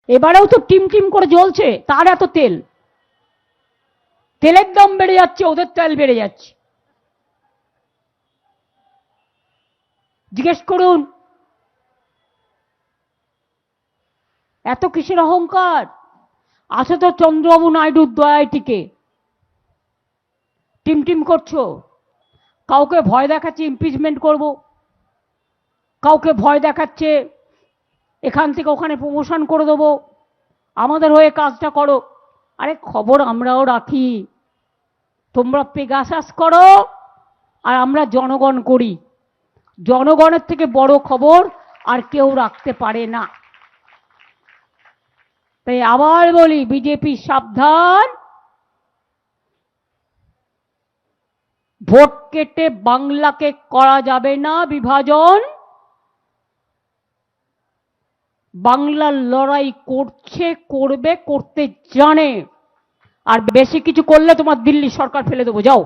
এবারেও তো team team করে জ্বলছে, তার এত তেল, তেলের দাম বেড়ে যাচ্ছে, ওদের তেল বেড়ে যাচ্ছে। জিজ্ঞেস করুন এত কিসের অহংকার? আছে তো চন্দ্রবাবু নাইডুর দয়ায় টিকে, টিম টিম করছো। কাউকে ভয় দেখাচ্ছে ইমপিচমেন্ট করব, কাউকে ভয় দেখাচ্ছে এখান থেকে ওখানে প্রমোশন করে দেবো, আমাদের হয়ে কাজটা করো। আরে খবর আমরাও রাখি, তোমরা পেগাসাস করো আর আমরা জনগণ করি। জনগণের থেকে বড় খবর আর কেউ রাখতে পারে না। তাই আবার বলি, বিজেপি সাবধান, ভোট কেটে বাংলাকে করা যাবে না বিভাজন। বাংলার লড়াই করছে, করবে, করতে জানে। আর বেশি কিছু করলে তোমার দিল্লি সরকার ফেলে দেবো, যাও।